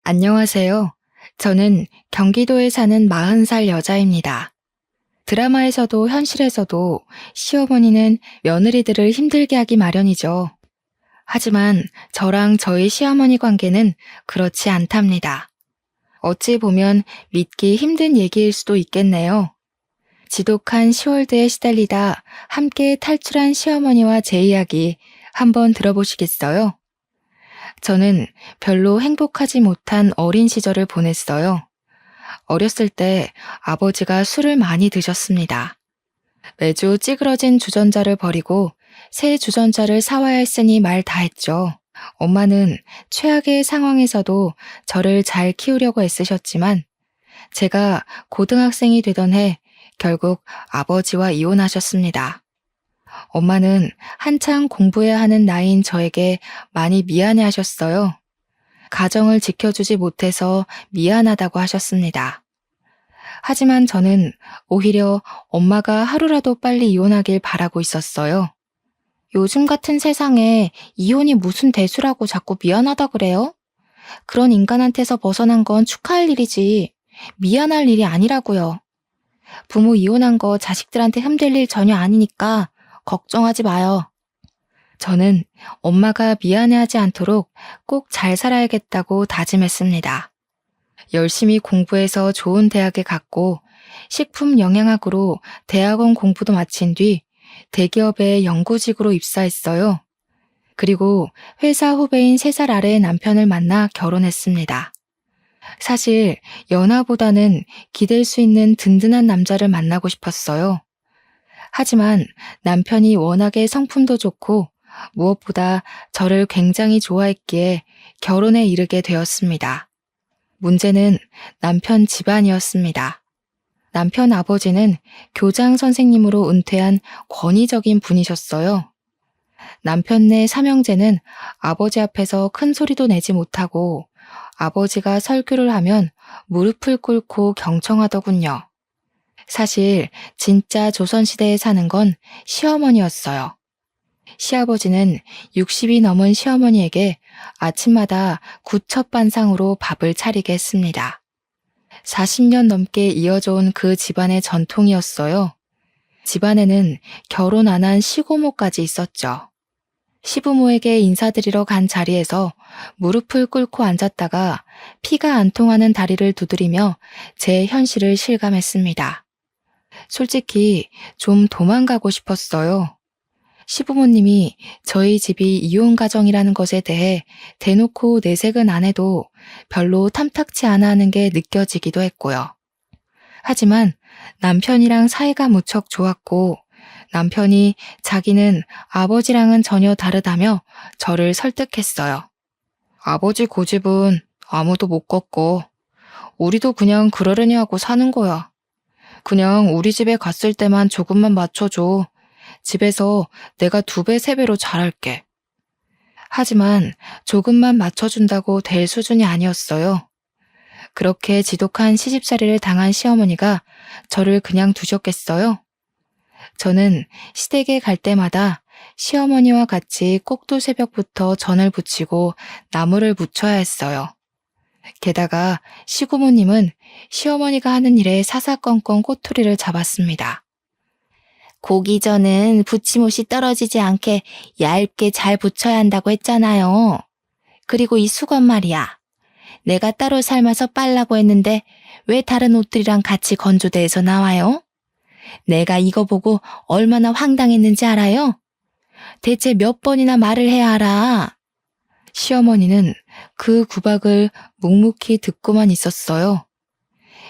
안녕하세요. 저는 경기도에 사는 40살 여자입니다. 드라마에서도 현실에서도 시어머니는 며느리들을 힘들게 하기 마련이죠. 하지만 저랑 저희 시어머니 관계는 그렇지 않답니다. 어찌 보면 믿기 힘든 얘기일 수도 있겠네요. 지독한 시월드에 시달리다 함께 탈출한 시어머니와 제 이야기 한번 들어보시겠어요? 저는 별로 행복하지 못한 어린 시절을 보냈어요. 어렸을 때 아버지가 술을 많이 드셨습니다. 매주 찌그러진 주전자를 버리고 새 주전자를 사와야 했으니 말 다 했죠. 엄마는 최악의 상황에서도 저를 잘 키우려고 애쓰셨지만 제가 고등학생이 되던 해 결국 아버지와 이혼하셨습니다. 엄마는 한창 공부해야 하는 나이인 저에게 많이 미안해 하셨어요. 가정을 지켜주지 못해서 미안하다고 하셨습니다. 하지만 저는 오히려 엄마가 하루라도 빨리 이혼하길 바라고 있었어요. 요즘 같은 세상에 이혼이 무슨 대수라고 자꾸 미안하다 그래요? 그런 인간한테서 벗어난 건 축하할 일이지 미안할 일이 아니라고요. 부모 이혼한 거 자식들한테 흠될 일 전혀 아니니까 걱정하지 마요. 저는 엄마가 미안해하지 않도록 꼭 잘 살아야겠다고 다짐했습니다. 열심히 공부해서 좋은 대학에 갔고 식품 영양학으로 대학원 공부도 마친 뒤 대기업의 연구직으로 입사했어요. 그리고 회사 후배인 3살 아래의 남편을 만나 결혼했습니다. 사실 연하보다는 기댈 수 있는 든든한 남자를 만나고 싶었어요. 하지만 남편이 워낙에 성품도 좋고 무엇보다 저를 굉장히 좋아했기에 결혼에 이르게 되었습니다. 문제는 남편 집안이었습니다. 남편 아버지는 교장 선생님으로 은퇴한 권위적인 분이셨어요. 남편네 삼형제는 아버지 앞에서 큰 소리도 내지 못하고 아버지가 설교를 하면 무릎을 꿇고 경청하더군요. 사실 진짜 조선시대에 사는 건 시어머니였어요. 시아버지는 60이 넘은 시어머니에게 아침마다 구첩반상으로 밥을 차리게 했습니다. 40년 넘게 이어져 온 그 집안의 전통이었어요. 집안에는 결혼 안 한 시고모까지 있었죠. 시부모에게 인사드리러 간 자리에서 무릎을 꿇고 앉았다가 피가 안 통하는 다리를 두드리며 제 현실을 실감했습니다. 솔직히 좀 도망가고 싶었어요. 시부모님이 저희 집이 이혼 가정이라는 것에 대해 대놓고 내색은 안 해도 별로 탐탁치 않아 하는 게 느껴지기도 했고요. 하지만 남편이랑 사이가 무척 좋았고 남편이 자기는 아버지랑은 전혀 다르다며 저를 설득했어요. 아버지 고집은 아무도 못 꺾고 우리도 그냥 그러려니 하고 사는 거야. 그냥 우리 집에 갔을 때만 조금만 맞춰줘. 집에서 내가 2배, 3배로 잘할게. 하지만 조금만 맞춰준다고 될 수준이 아니었어요. 그렇게 지독한 시집살이를 당한 시어머니가 저를 그냥 두셨겠어요? 저는 시댁에 갈 때마다 시어머니와 같이 꼭두 새벽부터 전을 부치고 나무를 묻혀야 했어요. 게다가 시고모님은 시어머니가 하는 일에 사사건건 꼬투리를 잡았습니다. 고기전은 부침옷이 떨어지지 않게 얇게 잘 붙여야 한다고 했잖아요. 그리고 이 수건 말이야. 내가 따로 삶아서 빨라고 했는데 왜 다른 옷들이랑 같이 건조대에서 나와요? 내가 이거 보고 얼마나 황당했는지 알아요? 대체 몇 번이나 말을 해야 알아? 시어머니는 그 구박을 묵묵히 듣고만 있었어요.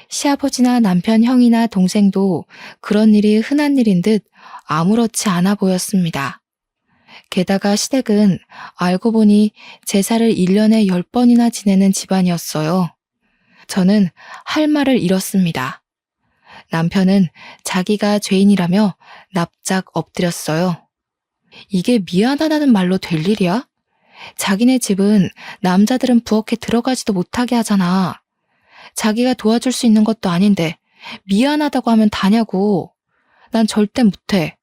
시아버지나 남편 형이나 동생도 그런 일이 흔한 일인 듯 아무렇지 않아 보였습니다. 게다가 시댁은 알고 보니 제사를 1년에 10번이나 지내는 집안이었어요. 저는 할 말을 잃었습니다. 남편은 자기가 죄인이라며 납작 엎드렸어요. 이게 미안하다는 말로 될 일이야? 자기네 집은 남자들은 부엌에 들어가지도 못하게 하잖아. 자기가 도와줄 수 있는 것도 아닌데 미안하다고 하면 다냐고. 난 절대 못해.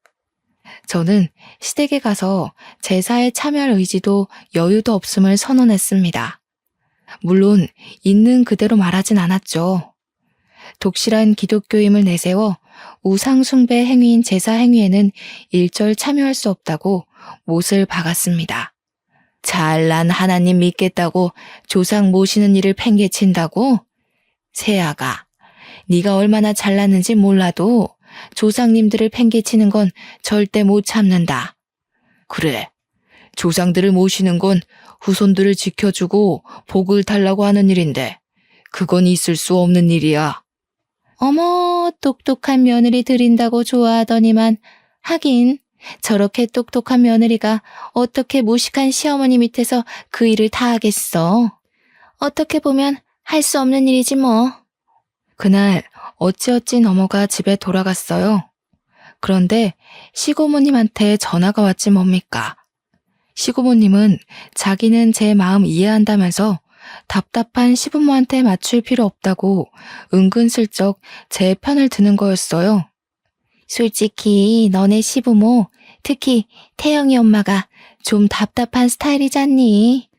저는 시댁에 가서 제사에 참여할 의지도 여유도 없음을 선언했습니다. 물론 있는 그대로 말하진 않았죠. 독실한 기독교임을 내세워 우상 숭배 행위인 제사 행위에는 일절 참여할 수 없다고 못을 박았습니다. 잘난 하나님 믿겠다고 조상 모시는 일을 팽개친다고? 세아가, 네가 얼마나 잘났는지 몰라도 조상님들을 팽개치는 건 절대 못 참는다. 그래, 조상들을 모시는 건 후손들을 지켜주고 복을 달라고 하는 일인데 그건 있을 수 없는 일이야. 어머, 똑똑한 며느리 들인다고 좋아하더니만 하긴 저렇게 똑똑한 며느리가 어떻게 무식한 시어머니 밑에서 그 일을 다 하겠어. 어떻게 보면 할 수 없는 일이지 뭐. 그날 어찌어찌 넘어가 집에 돌아갔어요. 그런데 시고모님한테 전화가 왔지 뭡니까. 시고모님은 자기는 제 마음 이해한다면서 답답한 시부모한테 맞출 필요 없다고 은근슬쩍 제 편을 드는 거였어요. 솔직히 너네 시부모, 특히 태영이 엄마가 좀 답답한 스타일이잖니.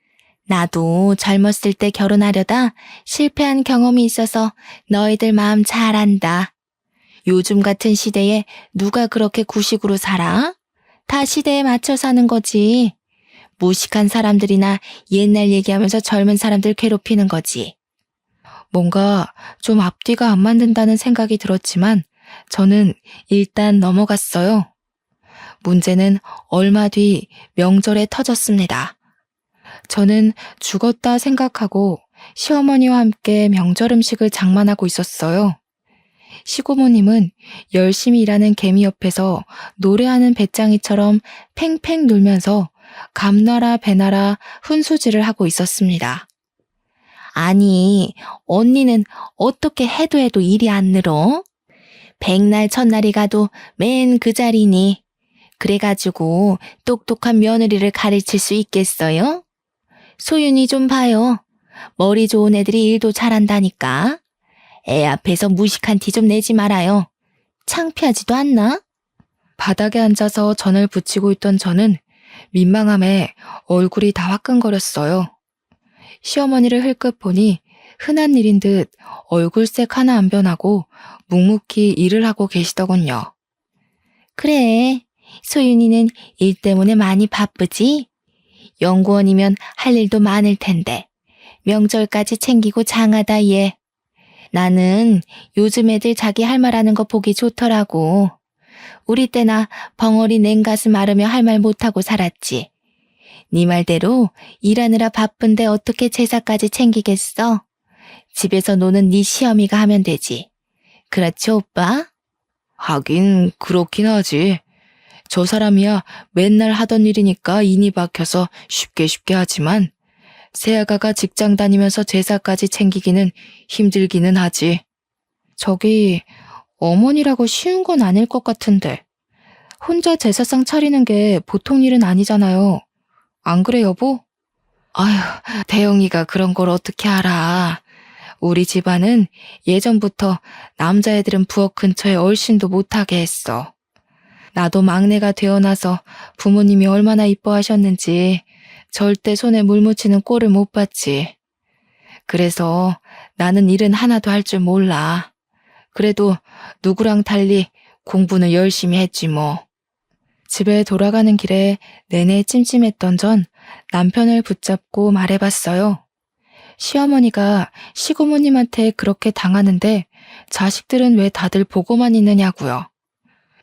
나도 젊었을 때 결혼하려다 실패한 경험이 있어서 너희들 마음 잘 안다. 요즘 같은 시대에 누가 그렇게 구식으로 살아? 다 시대에 맞춰 사는 거지. 무식한 사람들이나 옛날 얘기하면서 젊은 사람들 괴롭히는 거지. 뭔가 좀 앞뒤가 안 맞는다는 생각이 들었지만 저는 일단 넘어갔어요. 문제는 얼마 뒤 명절에 터졌습니다. 저는 죽었다 생각하고 시어머니와 함께 명절 음식을 장만하고 있었어요. 시고모님은 열심히 일하는 개미 옆에서 노래하는 배짱이처럼 팽팽 놀면서 감나라 배나라 훈수질을 하고 있었습니다. 아니, 언니는 어떻게 해도 해도 일이 안 늘어? 백날 첫날이 가도 맨 그 자리니. 그래가지고 똑똑한 며느리를 가르칠 수 있겠어요? 소윤이 좀 봐요. 머리 좋은 애들이 일도 잘한다니까. 애 앞에서 무식한 티 좀 내지 말아요. 창피하지도 않나? 바닥에 앉아서 전을 붙이고 있던 저는 민망함에 얼굴이 다 화끈거렸어요. 시어머니를 흘끗 보니 흔한 일인 듯 얼굴색 하나 안 변하고 묵묵히 일을 하고 계시더군요. 그래, 소윤이는 일 때문에 많이 바쁘지? 연구원이면 할 일도 많을 텐데 명절까지 챙기고 장하다 얘. 나는 요즘 애들 자기 할 말하는 거 보기 좋더라고. 우리 때나 벙어리 냉가슴 앓으며 할 말 못하고 살았지. 네 말대로 일하느라 바쁜데 어떻게 제사까지 챙기겠어? 집에서 노는 네 시어미가 하면 되지. 그렇지 오빠? 하긴 그렇긴 하지. 저 사람이야 맨날 하던 일이니까 인이 박혀서 쉽게 하지만 새아가가 직장 다니면서 제사까지 챙기기는 힘들기는 하지. 저기 어머니라고 쉬운 건 아닐 것 같은데 혼자 제사상 차리는 게 보통 일은 아니잖아요. 안 그래 여보? 아휴, 대영이가 그런 걸 어떻게 알아. 우리 집안은 예전부터 남자애들은 부엌 근처에 얼씬도 못하게 했어. 나도 막내가 되어나서 부모님이 얼마나 이뻐하셨는지 절대 손에 물 묻히는 꼴을 못 봤지. 그래서 나는 일은 하나도 할 줄 몰라. 그래도 누구랑 달리 공부는 열심히 했지 뭐. 집에 돌아가는 길에 내내 찜찜했던 전 남편을 붙잡고 말해봤어요. 시어머니가 시고모님한테 그렇게 당하는데 자식들은 왜 다들 보고만 있느냐고요.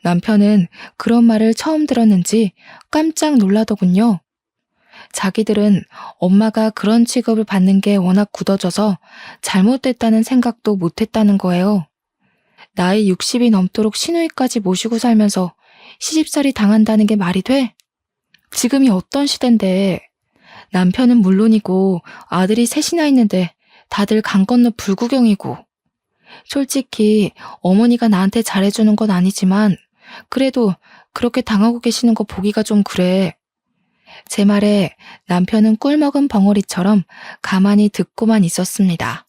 남편은 그런 말을 처음 들었는지 깜짝 놀라더군요. 자기들은 엄마가 그런 취급을 받는 게 워낙 굳어져서 잘못됐다는 생각도 못했다는 거예요. 나이 60이 넘도록 시누이까지 모시고 살면서 시집살이 당한다는 게 말이 돼? 지금이 어떤 시대인데 남편은 물론이고 아들이 셋이나 있는데 다들 강 건너 불구경이고. 솔직히 어머니가 나한테 잘해주는 건 아니지만 그래도 그렇게 당하고 계시는 거 보기가 좀 그래. 제 말에 남편은 꿀먹은 벙어리처럼 가만히 듣고만 있었습니다.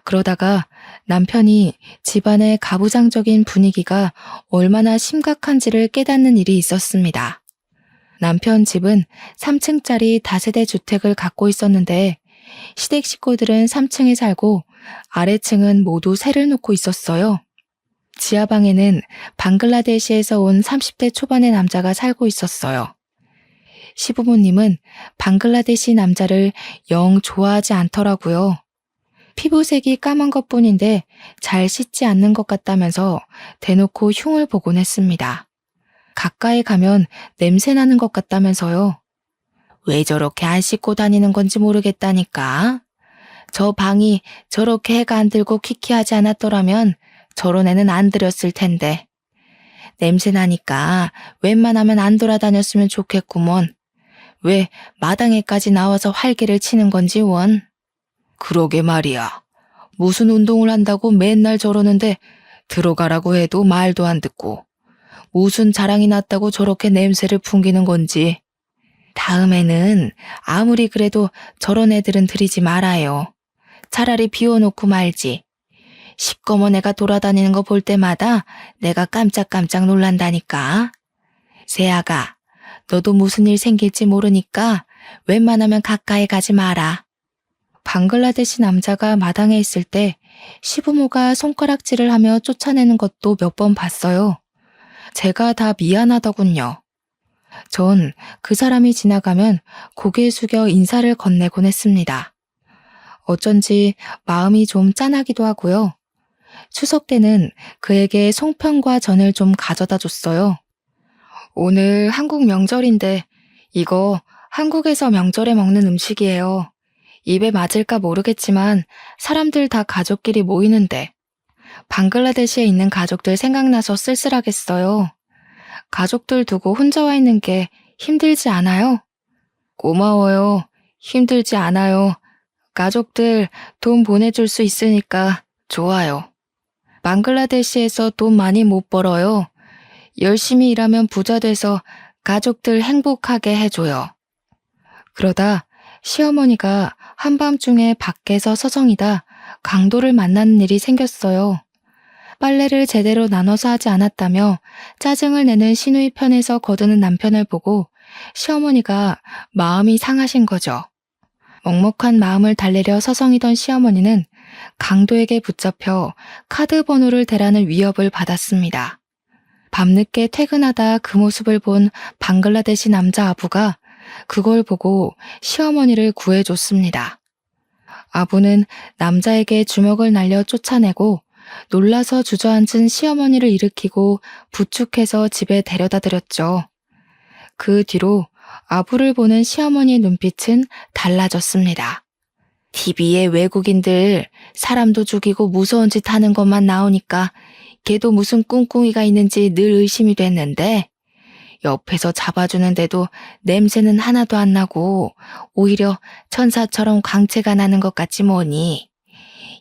그러다가 남편이 집안의 가부장적인 분위기가 얼마나 심각한지를 깨닫는 일이 있었습니다. 남편 집은 3층짜리 다세대 주택을 갖고 있었는데 시댁 식구들은 3층에 살고 아래층은 모두 새를 놓고 있었어요. 지하방에는 방글라데시에서 온 30대 초반의 남자가 살고 있었어요. 시부모님은 방글라데시 남자를 영 좋아하지 않더라고요. 피부색이 까만 것뿐인데 잘 씻지 않는 것 같다면서 대놓고 흉을 보곤 했습니다. 가까이 가면 냄새 나는 것 같다면서요. 왜 저렇게 안 씻고 다니는 건지 모르겠다니까. 저 방이 저렇게 해가 안 들고 퀴퀴하지 않았더라면 저런 애는 안 들였을 텐데. 냄새 나니까 웬만하면 안 돌아다녔으면 좋겠구먼. 왜 마당에까지 나와서 활개를 치는 건지 원. 그러게 말이야. 무슨 운동을 한다고 맨날 저러는데 들어가라고 해도 말도 안 듣고. 무슨 자랑이 났다고 저렇게 냄새를 풍기는 건지. 다음에는 아무리 그래도 저런 애들은 들이지 말아요. 차라리 비워놓고 말지. 시꺼먼 애가 돌아다니는 거 볼 때마다 내가 깜짝깜짝 놀란다니까. 세아가, 너도 무슨 일 생길지 모르니까 웬만하면 가까이 가지 마라. 방글라데시 남자가 마당에 있을 때 시부모가 손가락질을 하며 쫓아내는 것도 몇 번 봤어요. 제가 다 미안하더군요. 전 그 사람이 지나가면 고개 숙여 인사를 건네곤 했습니다. 어쩐지 마음이 좀 짠하기도 하고요. 추석 때는 그에게 송편과 전을 좀 가져다 줬어요. 오늘 한국 명절인데 이거 한국에서 명절에 먹는 음식이에요. 입에 맞을까 모르겠지만 사람들 다 가족끼리 모이는데 방글라데시에 있는 가족들 생각나서 쓸쓸하겠어요. 가족들 두고 혼자 와 있는 게 힘들지 않아요? 고마워요. 힘들지 않아요. 가족들 돈 보내줄 수 있으니까 좋아요. 방글라데시에서 돈 많이 못 벌어요. 열심히 일하면 부자 돼서 가족들 행복하게 해줘요. 그러다 시어머니가 한밤중에 밖에서 서성이다 강도를 만나는 일이 생겼어요. 빨래를 제대로 나눠서 하지 않았다며 짜증을 내는 시누이 편에서 거드는 남편을 보고 시어머니가 마음이 상하신 거죠. 먹먹한 마음을 달래려 서성이던 시어머니는 강도에게 붙잡혀 카드 번호를 대라는 위협을 받았습니다. 밤늦게 퇴근하다 그 모습을 본 방글라데시 남자 아부가 그걸 보고 시어머니를 구해줬습니다. 아부는 남자에게 주먹을 날려 쫓아내고 놀라서 주저앉은 시어머니를 일으키고 부축해서 집에 데려다 드렸죠. 그 뒤로 아부를 보는 시어머니의 눈빛은 달라졌습니다. TV에 외국인들 사람도 죽이고 무서운 짓 하는 것만 나오니까 걔도 무슨 꿍꿍이가 있는지 늘 의심이 됐는데 옆에서 잡아주는데도 냄새는 하나도 안 나고 오히려 천사처럼 광채가 나는 것 같지 뭐니.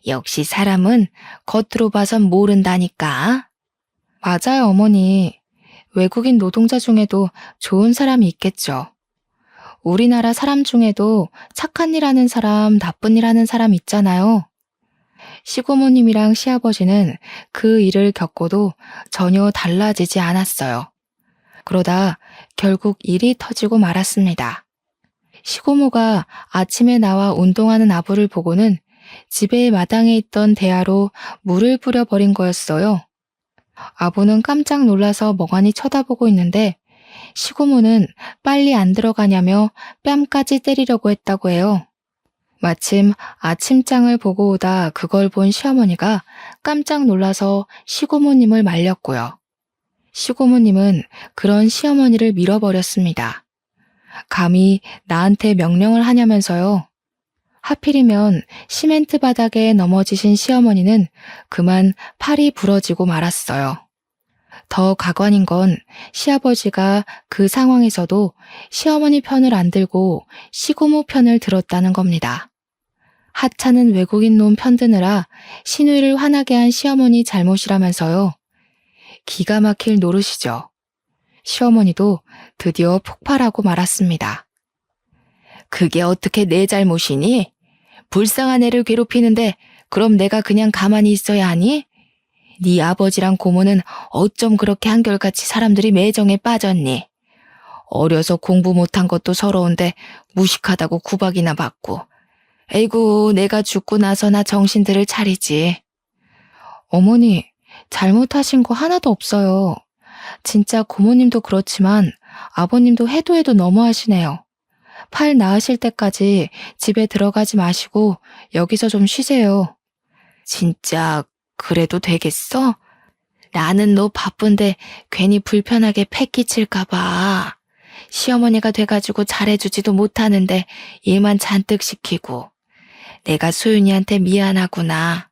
역시 사람은 겉으로 봐선 모른다니까. 맞아요, 어머니. 외국인 노동자 중에도 좋은 사람이 있겠죠. 우리나라 사람 중에도 착한 일 하는 사람, 나쁜 일 하는 사람 있잖아요. 시고모님이랑 시아버지는 그 일을 겪고도 전혀 달라지지 않았어요. 그러다 결국 일이 터지고 말았습니다. 시고모가 아침에 나와 운동하는 아부를 보고는 집의 마당에 있던 대야로 물을 뿌려버린 거였어요. 아부는 깜짝 놀라서 멍하니 쳐다보고 있는데 시고모는 빨리 안 들어가냐며 뺨까지 때리려고 했다고 해요. 마침 아침장을 보고 오다 그걸 본 시어머니가 깜짝 놀라서 시고모님을 말렸고요. 시고모님은 그런 시어머니를 밀어버렸습니다. 감히 나한테 명령을 하냐면서요. 하필이면 시멘트 바닥에 넘어지신 시어머니는 그만 팔이 부러지고 말았어요. 더 가관인 건 시아버지가 그 상황에서도 시어머니 편을 안 들고 시고모 편을 들었다는 겁니다. 하찮은 외국인 놈 편드느라 시누이를 화나게 한 시어머니 잘못이라면서요. 기가 막힐 노릇이죠. 시어머니도 드디어 폭발하고 말았습니다. 그게 어떻게 내 잘못이니? 불쌍한 애를 괴롭히는데 그럼 내가 그냥 가만히 있어야 하니? 네 아버지랑 고모는 어쩜 그렇게 한결같이 사람들이 매정에 빠졌니? 어려서 공부 못한 것도 서러운데 무식하다고 구박이나 받고 에이구, 내가 죽고 나서나 정신들을 차리지. 어머니, 잘못하신 거 하나도 없어요. 진짜 고모님도 그렇지만 아버님도 해도 해도 너무하시네요. 팔 나으실 때까지 집에 들어가지 마시고 여기서 좀 쉬세요. 진짜 그래도 되겠어? 나는 너 바쁜데 괜히 불편하게 패 끼칠까 봐. 시어머니가 돼가지고 잘해주지도 못하는데 일만 잔뜩 시키고. 내가 소윤이한테 미안하구나.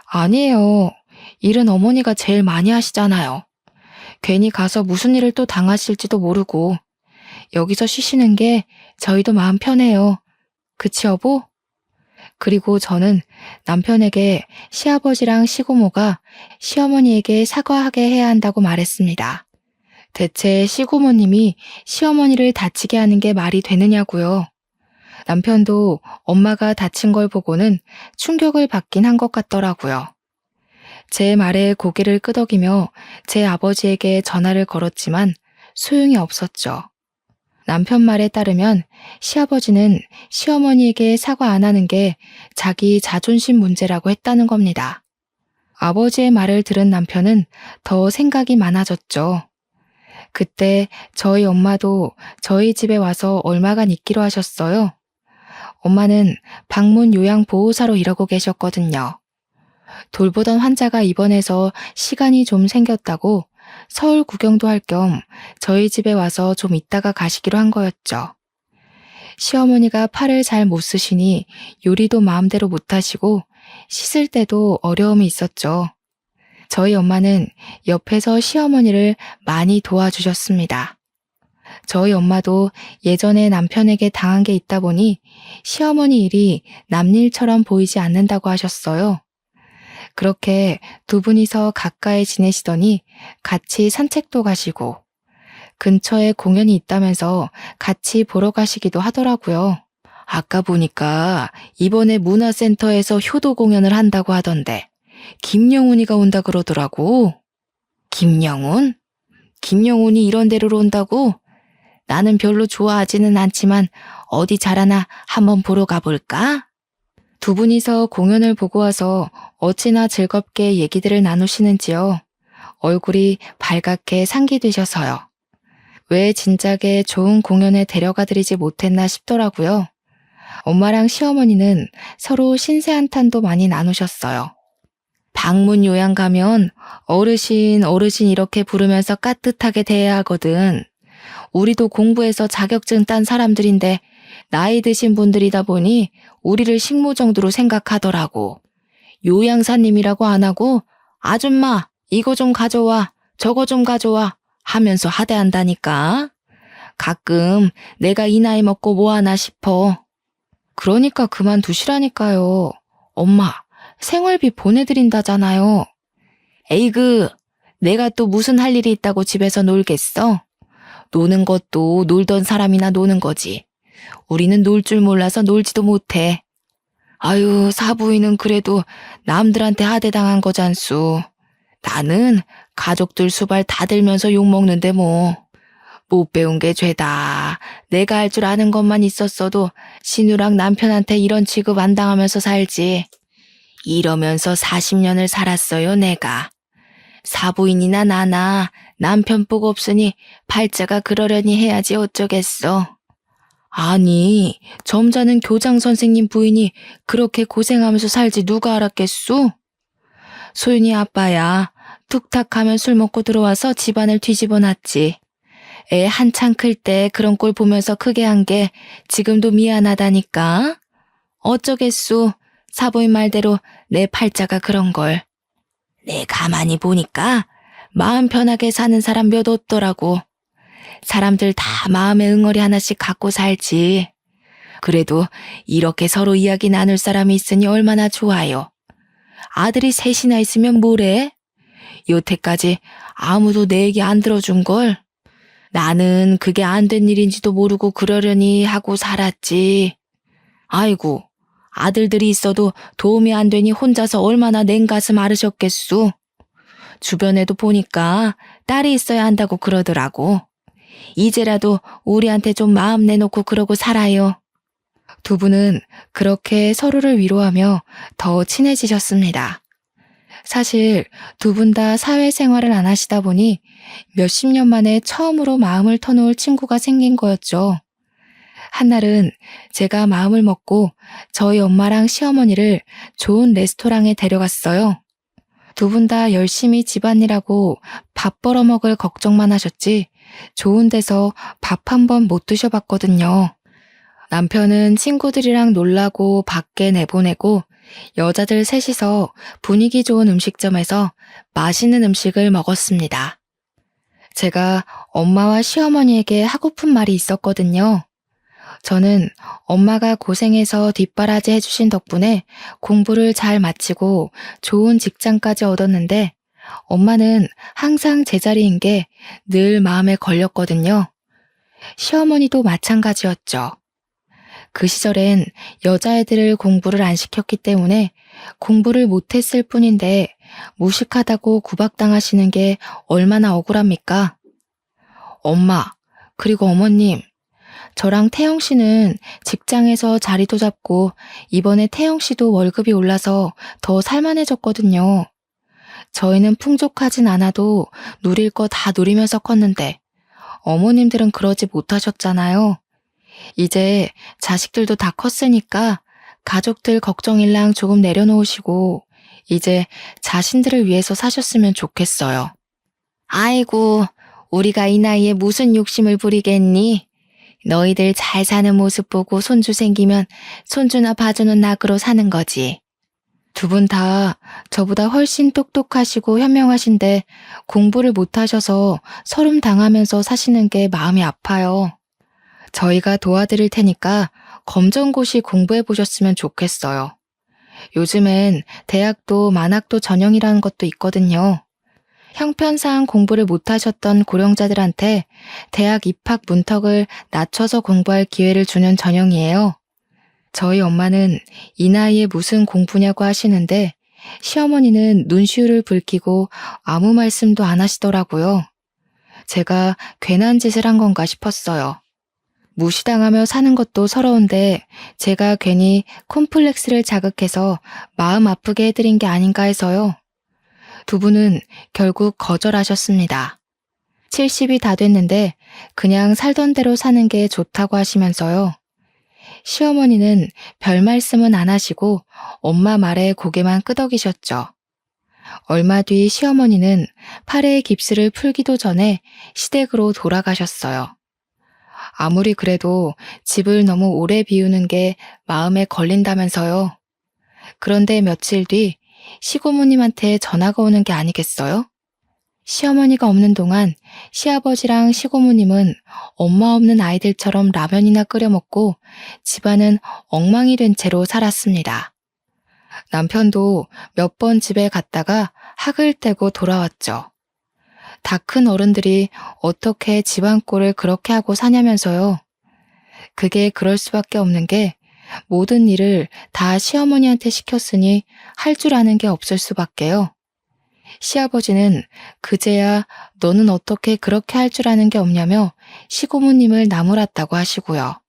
아니에요. 일은 어머니가 제일 많이 하시잖아요. 괜히 가서 무슨 일을 또 당하실지도 모르고. 여기서 쉬시는 게 저희도 마음 편해요. 그치, 여보? 그리고 저는 남편에게 시아버지랑 시고모가 시어머니에게 사과하게 해야 한다고 말했습니다. 대체 시고모님이 시어머니를 다치게 하는 게 말이 되느냐고요. 남편도 엄마가 다친 걸 보고는 충격을 받긴 한 것 같더라고요. 제 말에 고개를 끄덕이며 제 아버지에게 전화를 걸었지만 소용이 없었죠. 남편 말에 따르면 시아버지는 시어머니에게 사과 안 하는 게 자기 자존심 문제라고 했다는 겁니다. 아버지의 말을 들은 남편은 더 생각이 많아졌죠. 그때 저희 엄마도 저희 집에 와서 얼마간 있기로 하셨어요. 엄마는 방문 요양보호사로 일하고 계셨거든요. 돌보던 환자가 입원해서 시간이 좀 생겼다고 서울 구경도 할 겸 저희 집에 와서 좀 있다가 가시기로 한 거였죠. 시어머니가 팔을 잘 못 쓰시니 요리도 마음대로 못 하시고 씻을 때도 어려움이 있었죠. 저희 엄마는 옆에서 시어머니를 많이 도와주셨습니다. 저희 엄마도 예전에 남편에게 당한 게 있다 보니 시어머니 일이 남일처럼 보이지 않는다고 하셨어요. 그렇게 두 분이서 가까이 지내시더니 같이 산책도 가시고 근처에 공연이 있다면서 같이 보러 가시기도 하더라고요. 아까 보니까 이번에 문화센터에서 효도 공연을 한다고 하던데 김영훈이가 온다 그러더라고. 김영훈? 김영훈이 이런 데로 온다고? 나는 별로 좋아하지는 않지만 어디 잘하나 한번 보러 가볼까? 두 분이서 공연을 보고 와서 어찌나 즐겁게 얘기들을 나누시는지요. 얼굴이 밝게 상기되셔서요. 왜 진작에 좋은 공연에 데려가드리지 못했나 싶더라고요. 엄마랑 시어머니는 서로 신세 한탄도 많이 나누셨어요. 방문 요양 가면 어르신 이렇게 부르면서 깍듯하게 대해야 하거든. 우리도 공부해서 자격증 딴 사람들인데 나이 드신 분들이다 보니 우리를 식모 정도로 생각하더라고. 요양사님이라고 안 하고 아줌마 이거 좀 가져와 저거 좀 가져와 하면서 하대한다니까. 가끔 내가 이 나이 먹고 뭐 하나 싶어. 그러니까 그만두시라니까요. 엄마 생활비 보내드린다잖아요. 에이그 내가 또 무슨 할 일이 있다고 집에서 놀겠어? 노는 것도 놀던 사람이나 노는 거지. 우리는 놀 줄 몰라서 놀지도 못해. 아유, 사부인은 그래도 남들한테 하대당한 거잖수. 나는 가족들 수발 다 들면서 욕먹는데 뭐. 못 배운 게 죄다. 내가 할 줄 아는 것만 있었어도 신우랑 남편한테 이런 취급 안 당하면서 살지. 이러면서 40년을 살았어요, 내가. 사부인이나 나나 남편 복 없으니 팔자가 그러려니 해야지 어쩌겠어. 아니, 점잖은 교장 선생님 부인이 그렇게 고생하면서 살지 누가 알았겠소? 소윤이 아빠야, 툭탁하면 술 먹고 들어와서 집안을 뒤집어 놨지. 애 한창 클 때 그런 꼴 보면서 크게 한 게 지금도 미안하다니까. 어쩌겠소, 사부인 말대로 내 팔자가 그런 걸. 내 가만히 보니까 마음 편하게 사는 사람 몇 없더라고. 사람들 다 마음의 응어리 하나씩 갖고 살지. 그래도 이렇게 서로 이야기 나눌 사람이 있으니 얼마나 좋아요. 아들이 셋이나 있으면 뭐래? 여태까지 아무도 내 얘기 안 들어준 걸. 나는 그게 안 된 일인지도 모르고 그러려니 하고 살았지. 아이고, 아들들이 있어도 도움이 안 되니 혼자서 얼마나 냉가슴 앓으셨겠소. 주변에도 보니까 딸이 있어야 한다고 그러더라고. 이제라도 우리한테 좀 마음 내놓고 그러고 살아요. 두 분은 그렇게 서로를 위로하며 더 친해지셨습니다. 사실 두 분 다 사회생활을 안 하시다 보니 몇십 년 만에 처음으로 마음을 터놓을 친구가 생긴 거였죠. 한날은 제가 마음을 먹고 저희 엄마랑 시어머니를 좋은 레스토랑에 데려갔어요. 두 분 다 열심히 집안일하고 밥 벌어먹을 걱정만 하셨지 좋은 데서 밥 한 번 못 드셔봤거든요. 남편은 친구들이랑 놀라고 밖에 내보내고 여자들 셋이서 분위기 좋은 음식점에서 맛있는 음식을 먹었습니다. 제가 엄마와 시어머니에게 하고픈 말이 있었거든요. 저는 엄마가 고생해서 뒷바라지 해주신 덕분에 공부를 잘 마치고 좋은 직장까지 얻었는데 엄마는 항상 제자리인 게 늘 마음에 걸렸거든요. 시어머니도 마찬가지였죠. 그 시절엔 여자애들을 공부를 안 시켰기 때문에 공부를 못했을 뿐인데 무식하다고 구박당하시는 게 얼마나 억울합니까? 엄마, 그리고 어머님, 저랑 태영 씨는 직장에서 자리도 잡고 이번에 태영 씨도 월급이 올라서 더 살만해졌거든요. 저희는 풍족하진 않아도 누릴 거 다 누리면서 컸는데 어머님들은 그러지 못하셨잖아요. 이제 자식들도 다 컸으니까 가족들 걱정일랑 조금 내려놓으시고 이제 자신들을 위해서 사셨으면 좋겠어요. 아이고, 우리가 이 나이에 무슨 욕심을 부리겠니? 너희들 잘 사는 모습 보고 손주 생기면 손주나 봐주는 낙으로 사는 거지. 두 분 다 저보다 훨씬 똑똑하시고 현명하신데 공부를 못하셔서 서름 당하면서 사시는 게 마음이 아파요. 저희가 도와드릴 테니까 검정고시 공부해 보셨으면 좋겠어요. 요즘엔 대학도 만학도 전형이라는 것도 있거든요. 형편상 공부를 못하셨던 고령자들한테 대학 입학 문턱을 낮춰서 공부할 기회를 주는 전형이에요. 저희 엄마는 이 나이에 무슨 공부냐고 하시는데 시어머니는 눈시울을 붉히고 아무 말씀도 안 하시더라고요. 제가 괜한 짓을 한 건가 싶었어요. 무시당하며 사는 것도 서러운데 제가 괜히 콤플렉스를 자극해서 마음 아프게 해드린 게 아닌가 해서요. 두 분은 결국 거절하셨습니다. 70이 다 됐는데 그냥 살던 대로 사는 게 좋다고 하시면서요. 시어머니는 별 말씀은 안 하시고 엄마 말에 고개만 끄덕이셨죠. 얼마 뒤 시어머니는 팔에 깁스를 풀기도 전에 시댁으로 돌아가셨어요. 아무리 그래도 집을 너무 오래 비우는 게 마음에 걸린다면서요. 그런데 며칠 뒤 시고모님한테 전화가 오는 게 아니겠어요? 시어머니가 없는 동안 시아버지랑 시고모님은 엄마 없는 아이들처럼 라면이나 끓여 먹고 집안은 엉망이 된 채로 살았습니다. 남편도 몇 번 집에 갔다가 학을 떼고 돌아왔죠. 다 큰 어른들이 어떻게 집안 꼴을 그렇게 하고 사냐면서요. 그게 그럴 수밖에 없는 게 모든 일을 다 시어머니한테 시켰으니 할 줄 아는 게 없을 수밖에요. 시아버지는 그제야 너는 어떻게 그렇게 할 줄 아는 게 없냐며 시고모님을 나무랐다고 하시고요.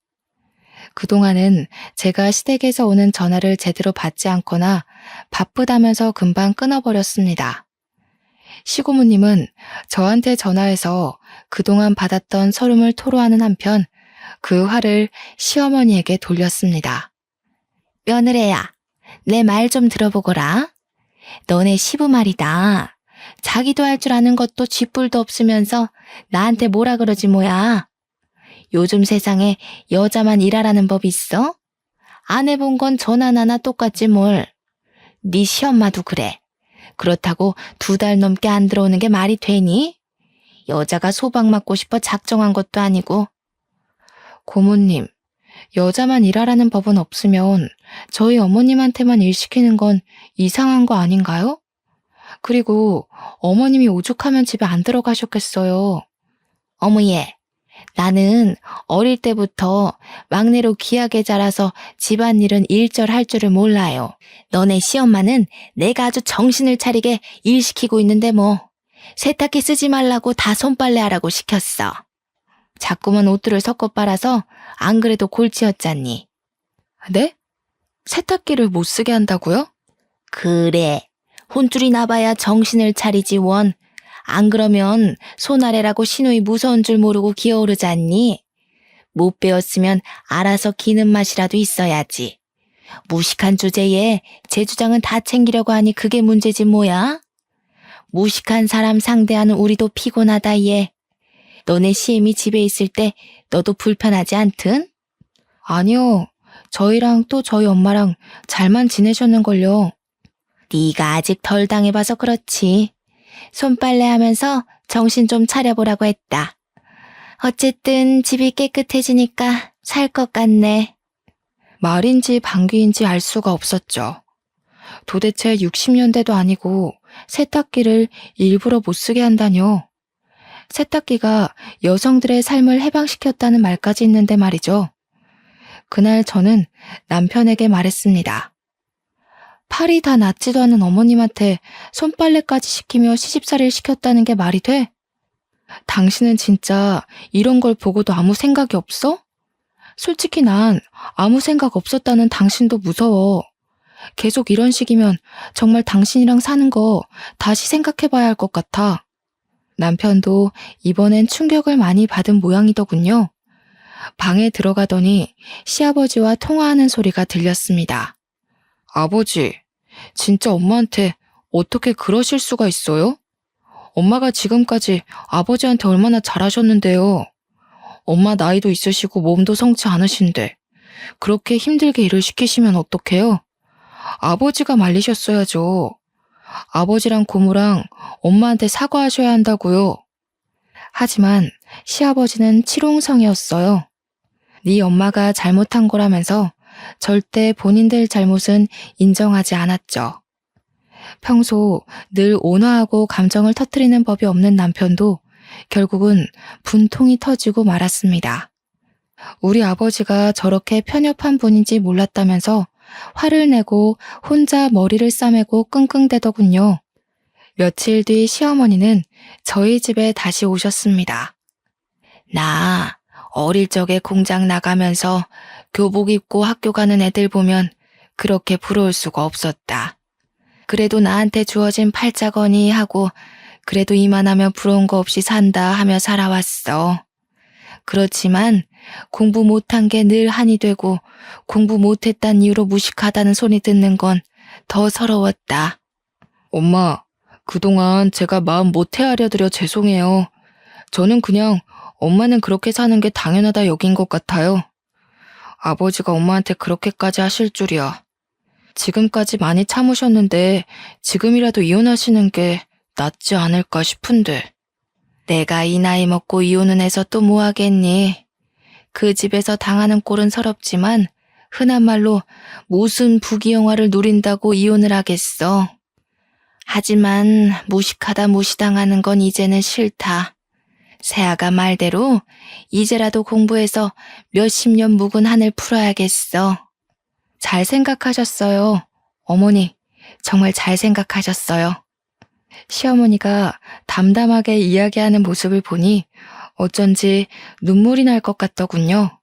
그동안은 제가 시댁에서 오는 전화를 제대로 받지 않거나 바쁘다면서 금방 끊어버렸습니다. 시고모님은 저한테 전화해서 그동안 받았던 서름을 토로하는 한편 그 화를 시어머니에게 돌렸습니다. 며느리야, 내 말 좀 들어보거라. 너네 시부 말이다. 자기도 할 줄 아는 것도 쥐뿔도 없으면서 나한테 뭐라 그러지 뭐야. 요즘 세상에 여자만 일하라는 법이 있어? 안 해본 건 전화 나나 똑같지 뭘. 네 시엄마도 그래. 그렇다고 2달 넘게 안 들어오는 게 말이 되니? 여자가 소박 맞고 싶어 작정한 것도 아니고. 고모님, 여자만 일하라는 법은 없으면 저희 어머님한테만 일 시키는 건 이상한 거 아닌가요? 그리고 어머님이 오죽하면 집에 안 들어가셨겠어요. 어머예, 나는 어릴 때부터 막내로 귀하게 자라서 집안일은 일절할 줄을 몰라요. 너네 시엄마는 내가 아주 정신을 차리게 일 시키고 있는데 뭐 세탁기 쓰지 말라고 다 손빨래 하라고 시켰어. 자꾸만 옷들을 섞어 빨아서 안 그래도 골치였잖니. 네? 세탁기를 못 쓰게 한다고요? 그래. 혼쭐이 나봐야 정신을 차리지 원. 안 그러면 손아래라고 시누이 무서운 줄 모르고 기어오르잖니. 못 배웠으면 알아서 기는 맛이라도 있어야지. 무식한 주제에 제 주장은 다 챙기려고 하니 그게 문제지 뭐야? 무식한 사람 상대하는 우리도 피곤하다 얘. 너네 시엠이 집에 있을 때 너도 불편하지 않든? 아니요. 저희랑 또 저희 엄마랑 잘만 지내셨는걸요. 네가 아직 덜 당해봐서 그렇지. 손빨래 하면서 정신 좀 차려보라고 했다. 어쨌든 집이 깨끗해지니까 살 것 같네. 말인지 방귀인지 알 수가 없었죠. 도대체 60년대도 아니고 세탁기를 일부러 못 쓰게 한다뇨. 세탁기가 여성들의 삶을 해방시켰다는 말까지 있는데 말이죠. 그날 저는 남편에게 말했습니다. 팔이 다 낫지도 않은 어머님한테 손빨래까지 시키며 시집살이를 시켰다는 게 말이 돼? 당신은 진짜 이런 걸 보고도 아무 생각이 없어? 솔직히 난 아무 생각 없었다는 당신도 무서워. 계속 이런 식이면 정말 당신이랑 사는 거 다시 생각해봐야 할 것 같아. 남편도 이번엔 충격을 많이 받은 모양이더군요. 방에 들어가더니 시아버지와 통화하는 소리가 들렸습니다. 아버지, 진짜 엄마한테 어떻게 그러실 수가 있어요? 엄마가 지금까지 아버지한테 얼마나 잘하셨는데요. 엄마 나이도 있으시고 몸도 성치 않으신데 그렇게 힘들게 일을 시키시면 어떡해요? 아버지가 말리셨어야죠. 아버지랑 고모랑 엄마한테 사과하셔야 한다고요. 하지만 시아버지는 치롱성이었어요. 네 엄마가 잘못한 거라면서 절대 본인들 잘못은 인정하지 않았죠. 평소 늘 온화하고 감정을 터뜨리는 법이 없는 남편도 결국은 분통이 터지고 말았습니다. 우리 아버지가 저렇게 편협한 분인지 몰랐다면서 화를 내고 혼자 머리를 싸매고 끙끙대더군요. 며칠 뒤 시어머니는 저희 집에 다시 오셨습니다. 나 어릴 적에 공장 나가면서 교복 입고 학교 가는 애들 보면 그렇게 부러울 수가 없었다. 그래도 나한테 주어진 팔자거니 하고 그래도 이만하면 부러운 거 없이 산다 하며 살아왔어. 그렇지만 공부 못한 게 늘 한이 되고 공부 못했단 이유로 무식하다는 소리 듣는 건 더 서러웠다. 엄마, 그동안 제가 마음 못 헤아려드려 죄송해요. 저는 그냥 엄마는 그렇게 사는 게 당연하다 여긴 것 같아요. 아버지가 엄마한테 그렇게까지 하실 줄이야. 지금까지 많이 참으셨는데 지금이라도 이혼하시는 게 낫지 않을까 싶은데. 내가 이 나이 먹고 이혼은 해서 또 뭐 하겠니? 그 집에서 당하는 꼴은 서럽지만 흔한 말로 무슨 부귀영화를 누린다고 이혼을 하겠어. 하지만 무식하다 무시당하는 건 이제는 싫다. 새아가 말대로 이제라도 공부해서 몇십 년 묵은 한을 풀어야겠어. 잘 생각하셨어요. 어머니, 정말 잘 생각하셨어요. 시어머니가 담담하게 이야기하는 모습을 보니 어쩐지 눈물이 날 것 같더군요.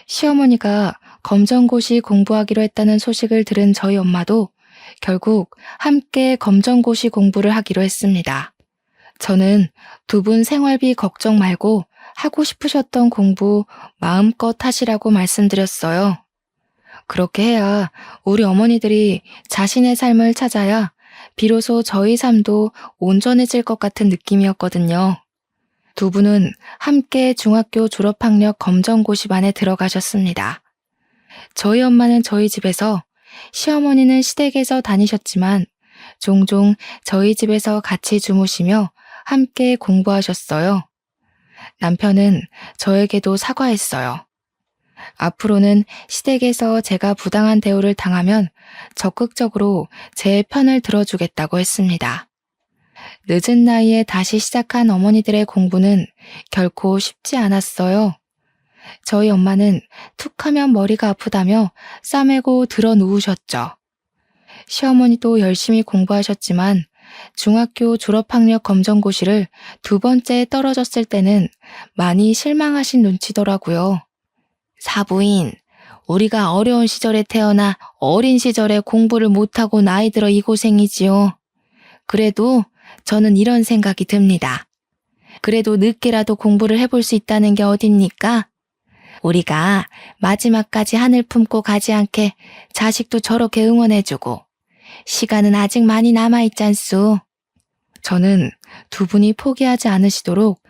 시어머니가 검정고시 공부하기로 했다는 소식을 들은 저희 엄마도 결국 함께 검정고시 공부를 하기로 했습니다. 저는 두 분 생활비 걱정 말고 하고 싶으셨던 공부 마음껏 하시라고 말씀드렸어요. 그렇게 해야 우리 어머니들이 자신의 삶을 찾아야 비로소 저희 삶도 온전해질 것 같은 느낌이었거든요. 두 분은 함께 중학교 졸업학력 검정고시반에 들어가셨습니다. 저희 엄마는 저희 집에서, 시어머니는 시댁에서 다니셨지만 종종 저희 집에서 같이 주무시며 함께 공부하셨어요. 남편은 저에게도 사과했어요. 앞으로는 시댁에서 제가 부당한 대우를 당하면 적극적으로 제 편을 들어주겠다고 했습니다. 늦은 나이에 다시 시작한 어머니들의 공부는 결코 쉽지 않았어요. 저희 엄마는 툭하면 머리가 아프다며 싸매고 들어 누우셨죠. 시어머니도 열심히 공부하셨지만 중학교 졸업학력 검정고시를 두 번째 떨어졌을 때는 많이 실망하신 눈치더라고요. 사부인, 우리가 어려운 시절에 태어나 어린 시절에 공부를 못하고 나이 들어 이 고생이지요. 그래도 저는 이런 생각이 듭니다. 그래도 늦게라도 공부를 해볼 수 있다는 게 어딥니까? 우리가 마지막까지 하늘 품고 가지 않게 자식도 저렇게 응원해주고 시간은 아직 많이 남아있잖소. 저는 두 분이 포기하지 않으시도록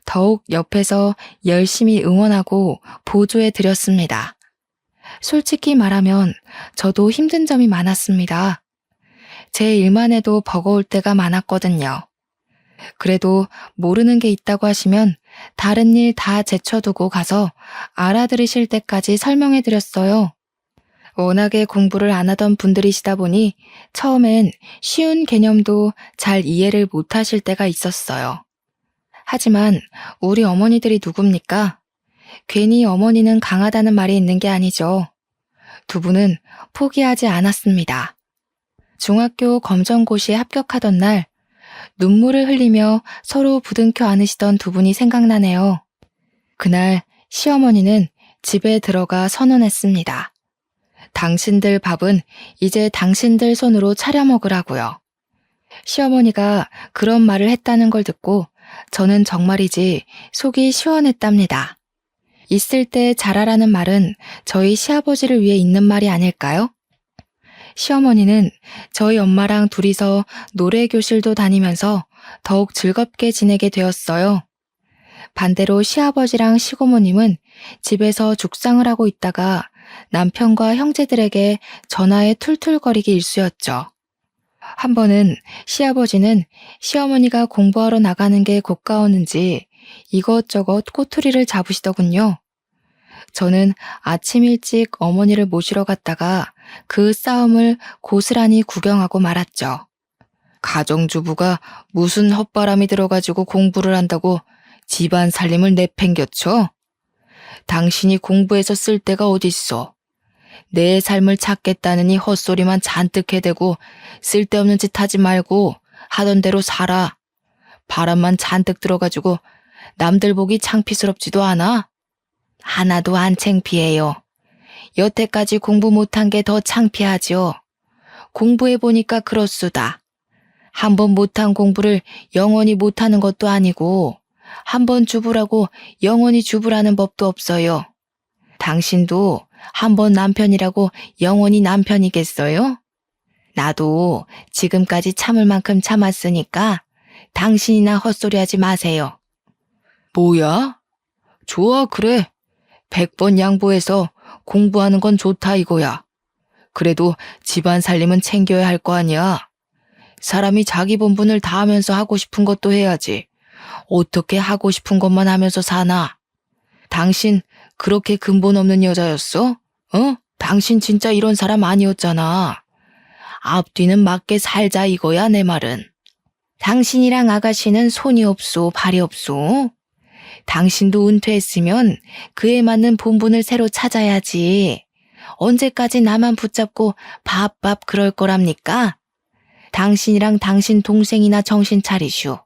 더욱 옆에서 열심히 응원하고 보조해 드렸습니다. 솔직히 말하면 저도 힘든 점이 많았습니다. 제 일만 해도 버거울 때가 많았거든요. 그래도 모르는 게 있다고 하시면 다른 일 다 제쳐두고 가서 알아들으실 때까지 설명해 드렸어요. 워낙에 공부를 안 하던 분들이시다 보니 처음엔 쉬운 개념도 잘 이해를 못 하실 때가 있었어요. 하지만 우리 어머니들이 누굽니까? 괜히 어머니는 강하다는 말이 있는 게 아니죠. 두 분은 포기하지 않았습니다. 중학교 검정고시에 합격하던 날 눈물을 흘리며 서로 부둥켜 안으시던 두 분이 생각나네요. 그날 시어머니는 집에 들어가 선언했습니다. 당신들 밥은 이제 당신들 손으로 차려 먹으라고요. 시어머니가 그런 말을 했다는 걸 듣고 저는 정말이지 속이 시원했답니다. 있을 때 잘하라는 말은 저희 시아버지를 위해 있는 말이 아닐까요? 시어머니는 저희 엄마랑 둘이서 노래교실도 다니면서 더욱 즐겁게 지내게 되었어요. 반대로 시아버지랑 시고모님은 집에서 죽상을 하고 있다가 남편과 형제들에게 전화에 툴툴거리기 일쑤였죠. 한 번은 시아버지는 시어머니가 공부하러 나가는 게 고가웠는지 이것저것 꼬투리를 잡으시더군요. 저는 아침 일찍 어머니를 모시러 갔다가 그 싸움을 고스란히 구경하고 말았죠. 가정주부가 무슨 헛바람이 들어가지고 공부를 한다고 집안 살림을 내팽겨쳐? 당신이 공부해서 쓸 데가 어딨어? 내 삶을 찾겠다느니 헛소리만 잔뜩 해대고 쓸데없는 짓 하지 말고 하던 대로 살아. 바람만 잔뜩 들어가지고 남들 보기 창피스럽지도 않아? 하나도 안 창피해요. 여태까지 공부 못한 게 더 창피하죠. 공부해보니까 그렇수다. 한 번 못한 공부를 영원히 못하는 것도 아니고 한 번 주부라고 영원히 주부라는 법도 없어요. 당신도 한 번 남편이라고 영원히 남편이겠어요? 나도 지금까지 참을 만큼 참았으니까 당신이나 헛소리하지 마세요. 뭐야? 좋아, 그래. 100번 양보해서 공부하는 건 좋다 이거야. 그래도 집안 살림은 챙겨야 할 거 아니야. 사람이 자기 본분을 다하면서 하고 싶은 것도 해야지. 어떻게 하고 싶은 것만 하면서 사나? 당신 그렇게 근본 없는 여자였어? 당신 진짜 이런 사람 아니었잖아. 앞뒤는 맞게 살자 이거야 내 말은. 당신이랑 아가씨는 손이 없소 발이 없소. 당신도 은퇴했으면 그에 맞는 본분을 새로 찾아야지. 언제까지 나만 붙잡고 밥밥 그럴 거랍니까? 당신이랑 당신 동생이나 정신 차리슈.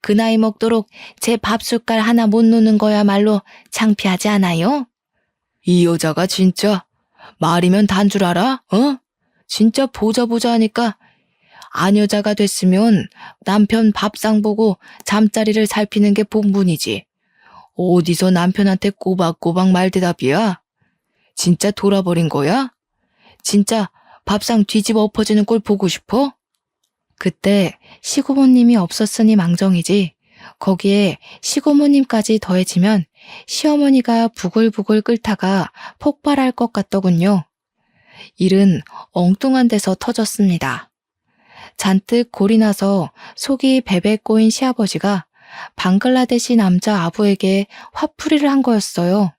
그 나이 먹도록 제 밥숟갈 하나 못 놓는 거야말로 창피하지 않아요? 이 여자가 진짜 말이면 단 줄 알아? 진짜 보자 하니까 안 여자가 됐으면 남편 밥상 보고 잠자리를 살피는 게 본분이지. 어디서 남편한테 꼬박꼬박 말대답이야? 진짜 돌아버린 거야? 진짜 밥상 뒤집어 엎어지는 꼴 보고 싶어? 그때 시고모님이 없었으니 망정이지 거기에 시고모님까지 더해지면 시어머니가 부글부글 끓다가 폭발할 것 같더군요. 일은 엉뚱한 데서 터졌습니다. 잔뜩 골이 나서 속이 베베 꼬인 시아버지가 방글라데시 남자 아부에게 화풀이를 한 거였어요.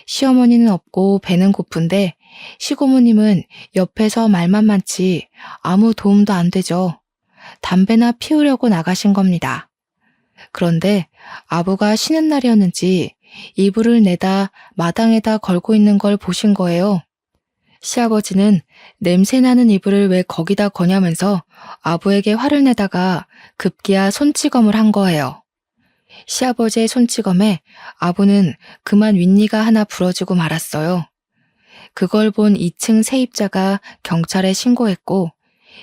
시어머니는 없고 배는 고픈데 시고모님은 옆에서 말만 많지 아무 도움도 안 되죠. 담배나 피우려고 나가신 겁니다. 그런데 아부가 쉬는 날이었는지 이불을 내다 마당에다 걸고 있는 걸 보신 거예요. 시아버지는 냄새나는 이불을 왜 거기다 거냐면서 아부에게 화를 내다가 급기야 손찌검을 한 거예요. 시아버지의 손찌검에 아부는 그만 윗니가 하나 부러지고 말았어요. 그걸 본 2층 세입자가 경찰에 신고했고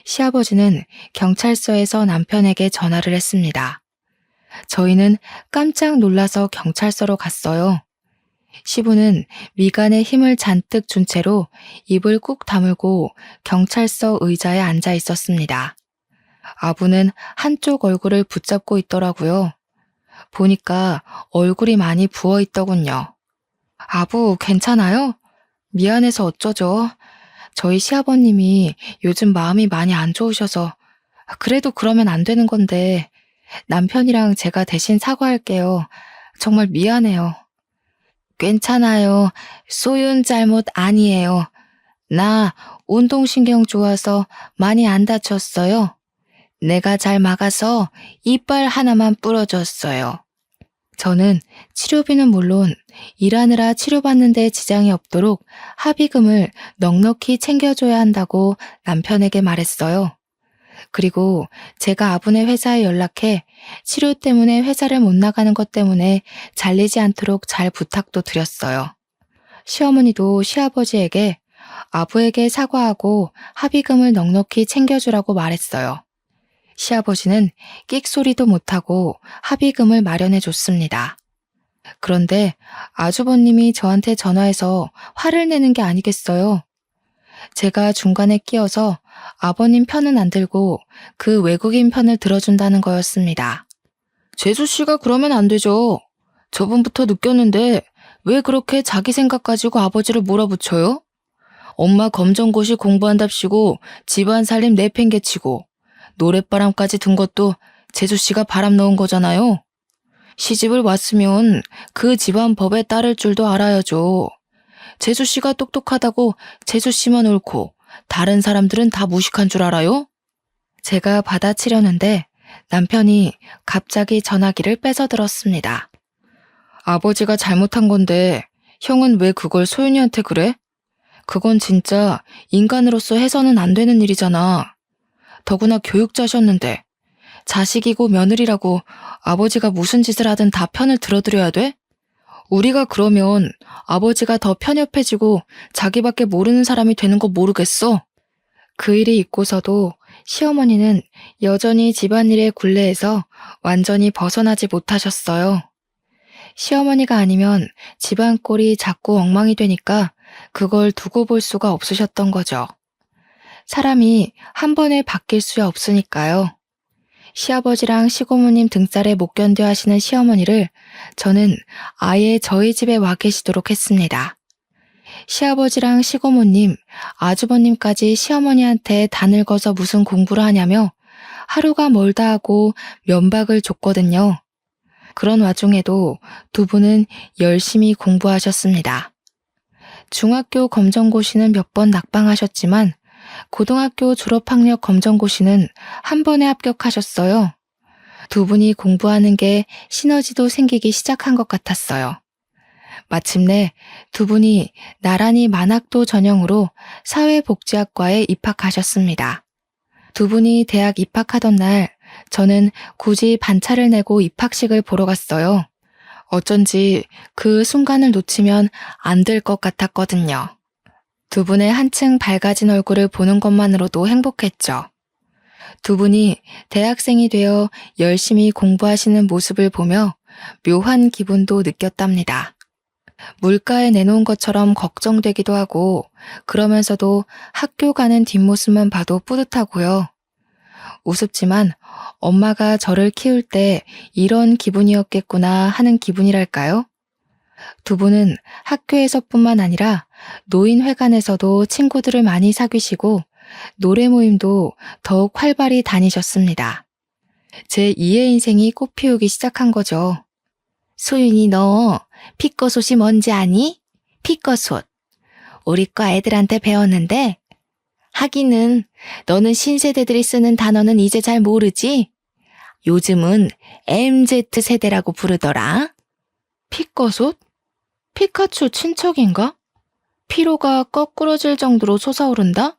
시아버지는 경찰서에서 남편에게 전화를 했습니다. 저희는 깜짝 놀라서 경찰서로 갔어요. 시부는 미간에 힘을 잔뜩 준 채로 입을 꾹 다물고 경찰서 의자에 앉아 있었습니다. 아부는 한쪽 얼굴을 붙잡고 있더라고요. 보니까 얼굴이 많이 부어 있더군요. 아부, 괜찮아요? 미안해서 어쩌죠? 저희 시아버님이 요즘 마음이 많이 안 좋으셔서. 그래도 그러면 안 되는 건데 남편이랑 제가 대신 사과할게요. 정말 미안해요. 괜찮아요. 소윤 잘못 아니에요. 나 운동신경 좋아서 많이 안 다쳤어요. 내가 잘 막아서 이빨 하나만 부러졌어요. 저는 치료비는 물론 일하느라 치료받는데 지장이 없도록 합의금을 넉넉히 챙겨줘야 한다고 남편에게 말했어요. 그리고 제가 아부네 회사에 연락해 치료 때문에 회사를 못 나가는 것 때문에 잘리지 않도록 잘 부탁도 드렸어요. 시어머니도 시아버지에게 아부에게 사과하고 합의금을 넉넉히 챙겨주라고 말했어요. 시아버지는 끽소리도 못하고 합의금을 마련해 줬습니다. 그런데 아주버님이 저한테 전화해서 화를 내는 게 아니겠어요? 제가 중간에 끼어서 아버님 편은 안 들고 그 외국인 편을 들어준다는 거였습니다. 재수씨가 그러면 안 되죠. 저번부터 느꼈는데 왜 그렇게 자기 생각 가지고 아버지를 몰아붙여요? 엄마 검정고시 공부한답시고 집안 살림 내팽개치고 노랫바람까지 든 것도 재수씨가 바람 넣은 거잖아요. 시집을 왔으면 그 집안 법에 따를 줄도 알아야죠. 재수씨가 똑똑하다고 재수씨만 옳고 다른 사람들은 다 무식한 줄 알아요? 제가 받아치려는데 남편이 갑자기 전화기를 뺏어들었습니다. 아버지가 잘못한 건데 형은 왜 그걸 소윤이한테 그래? 그건 진짜 인간으로서 해서는 안 되는 일이잖아. 더구나 교육자셨는데 자식이고 며느리라고 아버지가 무슨 짓을 하든 다 편을 들어드려야 돼? 우리가 그러면 아버지가 더 편협해지고 자기밖에 모르는 사람이 되는 거 모르겠어? 그 일이 있고서도 시어머니는 여전히 집안일에 굴레에서 완전히 벗어나지 못하셨어요. 시어머니가 아니면 집안 꼴이 자꾸 엉망이 되니까 그걸 두고 볼 수가 없으셨던 거죠. 사람이 한 번에 바뀔 수 없으니까요. 시아버지랑 시고모님 등살에 못 견뎌 하시는 시어머니를 저는 아예 저희 집에 와 계시도록 했습니다. 시아버지랑 시고모님, 아주버님까지 시어머니한테 다 늙어서 무슨 공부를 하냐며 하루가 멀다 하고 면박을 줬거든요. 그런 와중에도 두 분은 열심히 공부하셨습니다. 중학교 검정고시는 몇 번 낙방하셨지만 고등학교 졸업학력 검정고시는 한 번에 합격하셨어요. 두 분이 공부하는 게 시너지도 생기기 시작한 것 같았어요. 마침내 두 분이 나란히 만학도 전형으로 사회복지학과에 입학하셨습니다. 두 분이 대학 입학하던 날 저는 굳이 반차를 내고 입학식을 보러 갔어요. 어쩐지 그 순간을 놓치면 안 될 것 같았거든요. 두 분의 한층 밝아진 얼굴을 보는 것만으로도 행복했죠. 두 분이 대학생이 되어 열심히 공부하시는 모습을 보며 묘한 기분도 느꼈답니다. 물가에 내놓은 것처럼 걱정되기도 하고 그러면서도 학교 가는 뒷모습만 봐도 뿌듯하고요. 우습지만 엄마가 저를 키울 때 이런 기분이었겠구나 하는 기분이랄까요? 두 분은 학교에서뿐만 아니라 노인회관에서도 친구들을 많이 사귀시고 노래 모임도 더욱 활발히 다니셨습니다. 제 2의 인생이 꽃피우기 시작한 거죠. 소윤이 너 피꺼솥이 뭔지 아니? 피꺼솥. 우리 과 애들한테 배웠는데 하기는 너는 신세대들이 쓰는 단어는 이제 잘 모르지? 요즘은 MZ세대라고 부르더라. 피꺼솥? 피카츄 친척인가? 피로가 거꾸러질 정도로 솟아오른다?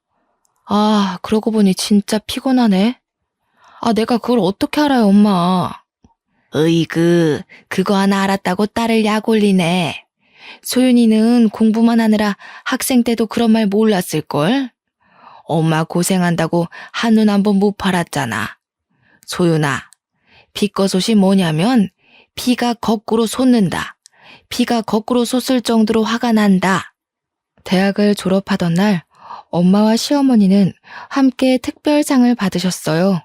아, 그러고 보니 진짜 피곤하네. 아, 내가 그걸 어떻게 알아요, 엄마? 으이그, 그거 하나 알았다고 딸을 약 올리네. 소윤이는 공부만 하느라 학생 때도 그런 말 몰랐을걸? 엄마 고생한다고 한눈 한 번 못 팔았잖아. 소윤아, 비꺼솥이 뭐냐면 피가 거꾸로 솟는다. 피가 거꾸로 솟을 정도로 화가 난다. 대학을 졸업하던 날 엄마와 시어머니는 함께 특별상을 받으셨어요.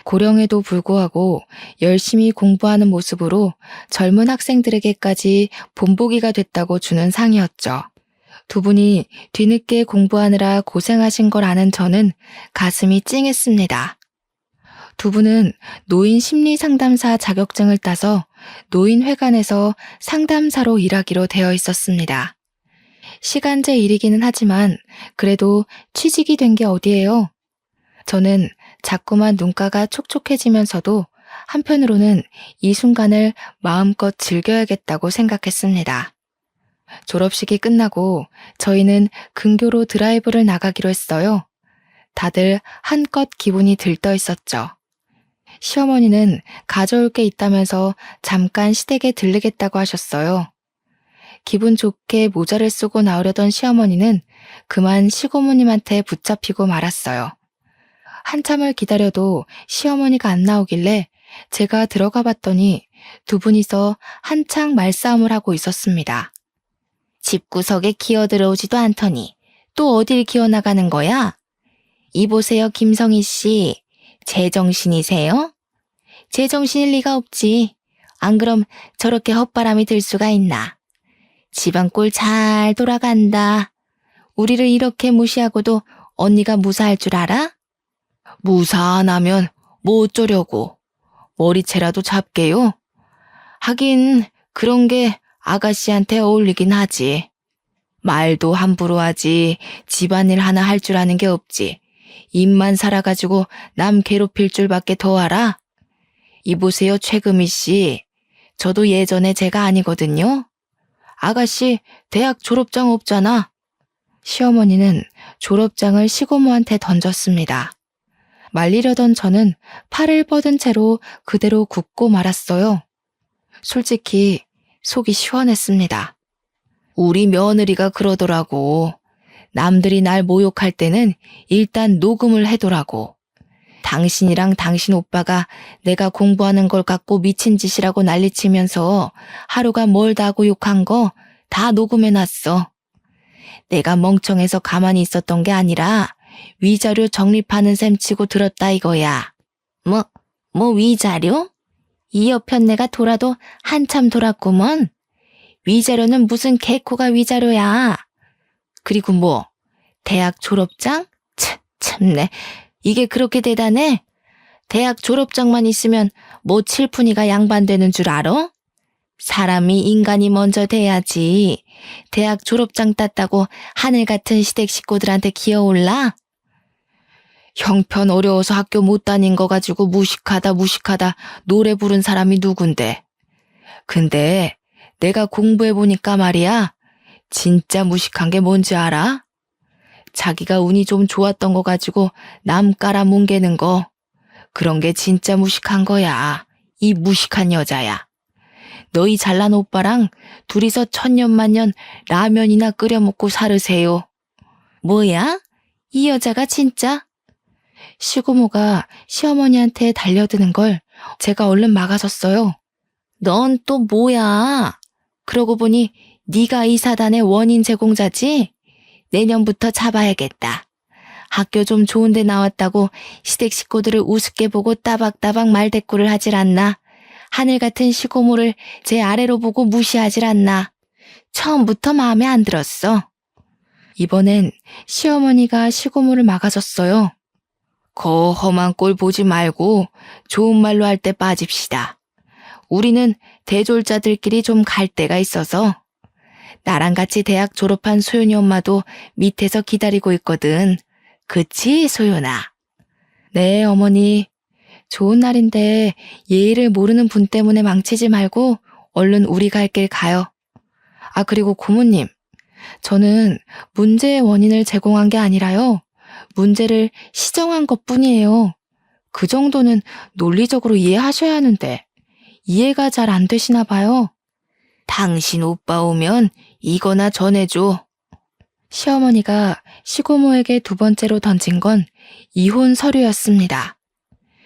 고령에도 불구하고 열심히 공부하는 모습으로 젊은 학생들에게까지 본보기가 됐다고 주는 상이었죠. 두 분이 뒤늦게 공부하느라 고생하신 걸 아는 저는 가슴이 찡했습니다. 두 분은 노인 심리상담사 자격증을 따서 노인회관에서 상담사로 일하기로 되어 있었습니다. 시간제 일이기는 하지만 그래도 취직이 된 게 어디예요? 저는 자꾸만 눈가가 촉촉해지면서도 한편으로는 이 순간을 마음껏 즐겨야겠다고 생각했습니다. 졸업식이 끝나고 저희는 근교로 드라이브를 나가기로 했어요. 다들 한껏 기분이 들떠 있었죠. 시어머니는 가져올 게 있다면서 잠깐 시댁에 들르겠다고 하셨어요. 기분 좋게 모자를 쓰고 나오려던 시어머니는 그만 시고모님한테 붙잡히고 말았어요. 한참을 기다려도 시어머니가 안 나오길래 제가 들어가 봤더니 두 분이서 한창 말싸움을 하고 있었습니다. 집구석에 기어들어오지도 않더니 또 어딜 기어나가는 거야? 이보세요, 김성희 씨. 제정신이세요? 제정신일 리가 없지. 안 그럼 저렇게 헛바람이 들 수가 있나. 집안 꼴 잘 돌아간다. 우리를 이렇게 무시하고도 언니가 무사할 줄 알아? 무사 안 하면 뭐 어쩌려고. 머리채라도 잡게요? 하긴 그런 게 아가씨한테 어울리긴 하지. 말도 함부로 하지 집안일 하나 할 줄 아는 게 없지. 입만 살아가지고 남 괴롭힐 줄밖에 더 알아? 이보세요, 최금희 씨. 저도 예전에 제가 아니거든요. 아가씨 대학 졸업장 없잖아. 시어머니는 졸업장을 시고모한테 던졌습니다. 말리려던 저는 팔을 뻗은 채로 그대로 굽고 말았어요. 솔직히 속이 시원했습니다. 우리 며느리가 그러더라고. 남들이 날 모욕할 때는 일단 녹음을 해두라고. 당신이랑 당신 오빠가 내가 공부하는 걸 갖고 미친 짓이라고 난리치면서 하루가 멀다 하고 욕한 거 다 녹음해놨어. 내가 멍청해서 가만히 있었던 게 아니라 위자료 적립하는 셈 치고 들었다 이거야. 뭐 위자료? 이 여편네가 돌아도 한참 돌았구먼. 위자료는 무슨 개코가 위자료야. 그리고 뭐 대학 졸업장? 참네. 이게 그렇게 대단해? 대학 졸업장만 있으면 뭐 칠푼이가 양반되는 줄 알아? 사람이 인간이 먼저 돼야지. 대학 졸업장 땄다고 하늘 같은 시댁 식구들한테 기어올라? 형편 어려워서 학교 못 다닌 거 가지고 무식하다 노래 부른 사람이 누군데. 근데 내가 공부해보니까 말이야. 진짜 무식한 게 뭔지 알아? 자기가 운이 좀 좋았던 거 가지고 남 깔아 뭉개는 거. 그런 게 진짜 무식한 거야. 이 무식한 여자야. 너희 잘난 오빠랑 둘이서 천년만년 라면이나 끓여 먹고 살으세요. 뭐야? 이 여자가 진짜? 시고모가 시어머니한테 달려드는 걸 제가 얼른 막아섰어요. 넌 또 뭐야? 그러고 보니 네가 이 사단의 원인 제공자지? 내년부터 잡아야겠다. 학교 좀 좋은 데 나왔다고 시댁 식구들을 우습게 보고 따박따박 말대꾸를 하질 않나? 하늘 같은 시고모를 제 아래로 보고 무시하질 않나? 처음부터 마음에 안 들었어. 이번엔 시어머니가 시고모를 막아줬어요. 거 험한 꼴 보지 말고 좋은 말로 할 때 빠집시다. 우리는 대졸자들끼리 좀 갈 데가 있어서. 나랑 같이 대학 졸업한 소연이 엄마도 밑에서 기다리고 있거든. 그치, 소연아? 네, 어머니. 좋은 날인데 예의를 모르는 분 때문에 망치지 말고 얼른 우리 갈 길 가요. 아, 그리고 고모님. 저는 문제의 원인을 제공한 게 아니라요. 문제를 시정한 것뿐이에요. 그 정도는 논리적으로 이해하셔야 하는데 이해가 잘 안 되시나 봐요. 당신 오빠 오면 이거나 전해줘. 시어머니가 시고모에게 두 번째로 던진 건 이혼 서류였습니다.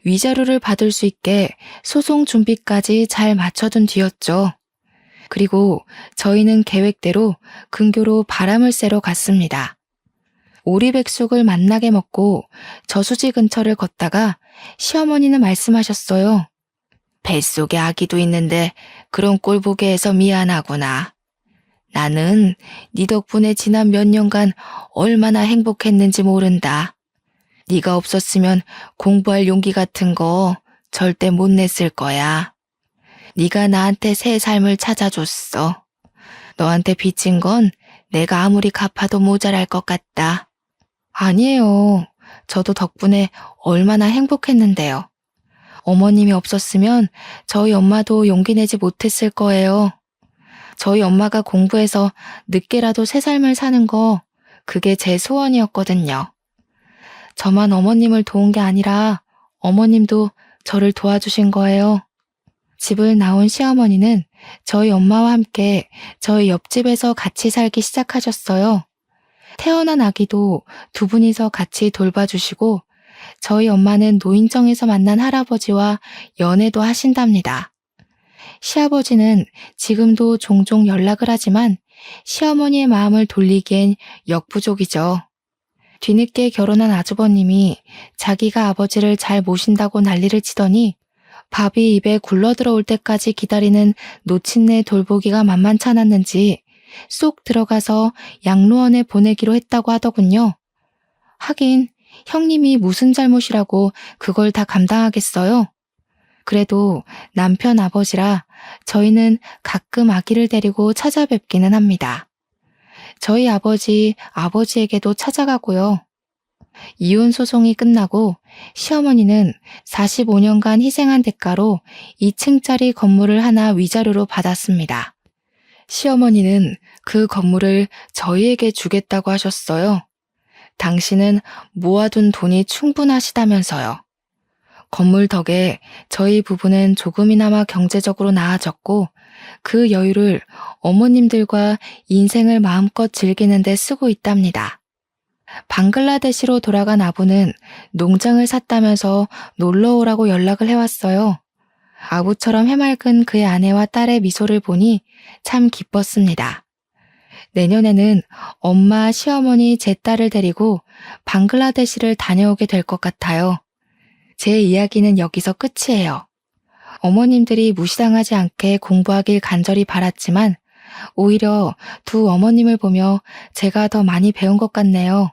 위자료를 받을 수 있게 소송 준비까지 잘 맞춰둔 뒤였죠. 그리고 저희는 계획대로 근교로 바람을 쐬러 갔습니다. 오리백숙을 맛나게 먹고 저수지 근처를 걷다가 시어머니는 말씀하셨어요. 뱃속에 아기도 있는데 그런 꼴 보게 해서 미안하구나. 나는 네 덕분에 지난 몇 년간 얼마나 행복했는지 모른다. 네가 없었으면 공부할 용기 같은 거 절대 못 냈을 거야. 네가 나한테 새 삶을 찾아줬어. 너한테 빚진 건 내가 아무리 갚아도 모자랄 것 같다. 아니에요. 저도 덕분에 얼마나 행복했는데요. 어머님이 없었으면 저희 엄마도 용기 내지 못했을 거예요. 저희 엄마가 공부해서 늦게라도 새 삶을 사는 거, 그게 제 소원이었거든요. 저만 어머님을 도운 게 아니라 어머님도 저를 도와주신 거예요. 집을 나온 시어머니는 저희 엄마와 함께 저희 옆집에서 같이 살기 시작하셨어요. 태어난 아기도 두 분이서 같이 돌봐주시고 저희 엄마는 노인정에서 만난 할아버지와 연애도 하신답니다. 시아버지는 지금도 종종 연락을 하지만 시어머니의 마음을 돌리기엔 역부족이죠. 뒤늦게 결혼한 아주버님이 자기가 아버지를 잘 모신다고 난리를 치더니 밥이 입에 굴러들어올 때까지 기다리는 노친네 돌보기가 만만찮았는지 쏙 들어가서 양로원에 보내기로 했다고 하더군요. 하긴 형님이 무슨 잘못이라고 그걸 다 감당하겠어요? 그래도 남편 아버지라 저희는 가끔 아기를 데리고 찾아뵙기는 합니다. 저희 아버지에게도 찾아가고요. 이혼 소송이 끝나고 시어머니는 45년간 희생한 대가로 2층짜리 건물을 하나 위자료로 받았습니다. 시어머니는 그 건물을 저희에게 주겠다고 하셨어요. 당신은 모아둔 돈이 충분하시다면서요. 건물 덕에 저희 부부는 조금이나마 경제적으로 나아졌고 그 여유를 어머님들과 인생을 마음껏 즐기는 데 쓰고 있답니다. 방글라데시로 돌아간 아부는 농장을 샀다면서 놀러 오라고 연락을 해왔어요. 아부처럼 해맑은 그의 아내와 딸의 미소를 보니 참 기뻤습니다. 내년에는 엄마, 시어머니, 제 딸을 데리고 방글라데시를 다녀오게 될 것 같아요. 제 이야기는 여기서 끝이에요. 어머님들이 무시당하지 않게 공부하길 간절히 바랐지만 오히려 두 어머님을 보며 제가 더 많이 배운 것 같네요.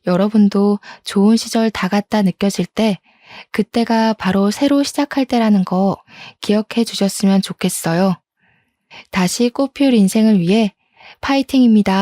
여러분도 좋은 시절 다 갔다 느껴질 때 그때가 바로 새로 시작할 때라는 거 기억해 주셨으면 좋겠어요. 다시 꽃피울 인생을 위해 파이팅입니다.